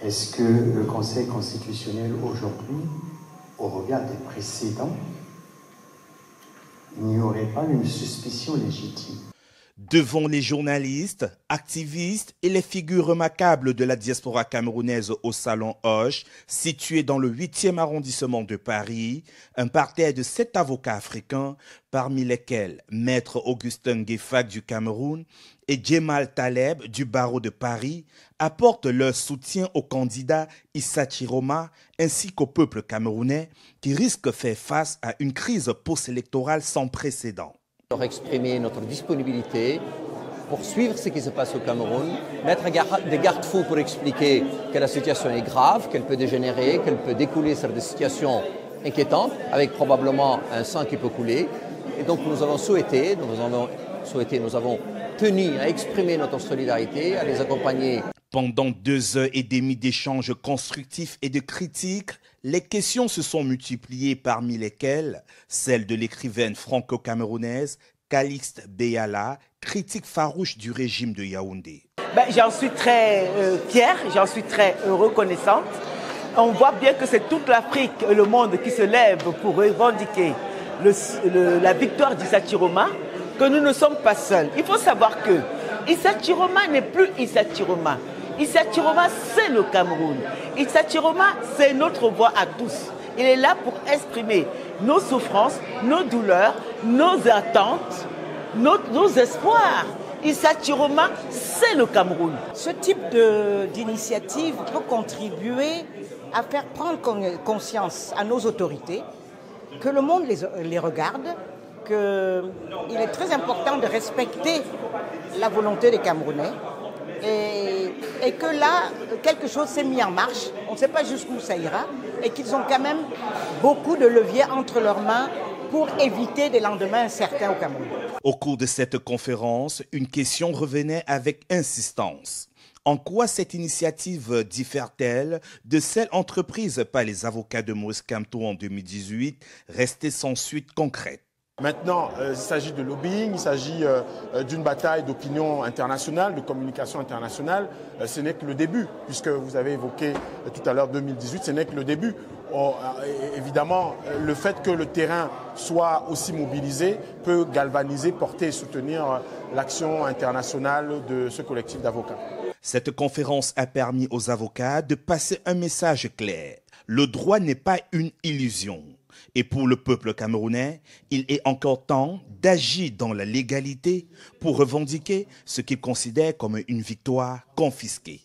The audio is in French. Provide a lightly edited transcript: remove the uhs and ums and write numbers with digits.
Est-ce que le Conseil constitutionnel aujourd'hui, au regard des précédents, il n'y aurait pas une suspicion légitime? Devant les journalistes, activistes et les figures remarquables de la diaspora camerounaise au Salon Hoche, situé dans le 8e arrondissement de Paris, un parterre de 7 avocats africains, parmi lesquels Maître Augustin Gueffak du Cameroun et Djemal Taleb du barreau de Paris, apportent leur soutien au candidat Issa Chiroma ainsi qu'au peuple camerounais qui risque de faire face à une crise post-électorale sans précédent. Exprimer notre disponibilité pour suivre ce qui se passe au Cameroun, mettre des garde-fous pour expliquer que la situation est grave, qu'elle peut dégénérer, qu'elle peut découler sur des situations inquiétantes, avec probablement un sang qui peut couler. Et donc nous avons tenu à exprimer notre solidarité, à les accompagner. Pendant 2 heures et demie d'échanges constructifs et de critiques, les questions se sont multipliées, parmi lesquelles celle de l'écrivaine franco-camerounaise Calixte Beyala, critique farouche du régime de Yaoundé. J'en suis très fière, j'en suis très reconnaissante. On voit bien que c'est toute l'Afrique et le monde qui se lève pour revendiquer la victoire d'Issa Chiroma, que nous ne sommes pas seuls. Il faut savoir que Issa Chiroma n'est plus Issa Chiroma. Issa Chiroma, c'est le Cameroun. Issa Chiroma, c'est notre voix à tous. Il est là pour exprimer nos souffrances, nos douleurs, nos attentes, nos espoirs. Issa Chiroma, c'est le Cameroun. Ce type d'initiative peut contribuer à faire prendre conscience à nos autorités que le monde les regarde, qu'il est très important de respecter la volonté des Camerounais. Et que là, quelque chose s'est mis en marche, on ne sait pas jusqu'où ça ira, et qu'ils ont quand même beaucoup de leviers entre leurs mains pour éviter des lendemains incertains au Cameroun. Au cours de cette conférence, une question revenait avec insistance. En quoi cette initiative diffère-t-elle de celle entreprise par les avocats de Maurice Kamto en 2018, restée sans suite concrète? Maintenant, il s'agit de lobbying, il s'agit d'une bataille d'opinion internationale, de communication internationale. Ce n'est que le début, puisque vous avez évoqué tout à l'heure 2018, ce n'est que le début. Évidemment, le fait que le terrain soit aussi mobilisé peut galvaniser, porter et soutenir l'action internationale de ce collectif d'avocats. Cette conférence a permis aux avocats de passer un message clair. Le droit n'est pas une illusion. Et pour le peuple camerounais, il est encore temps d'agir dans la légalité pour revendiquer ce qu'il considère comme une victoire confisquée.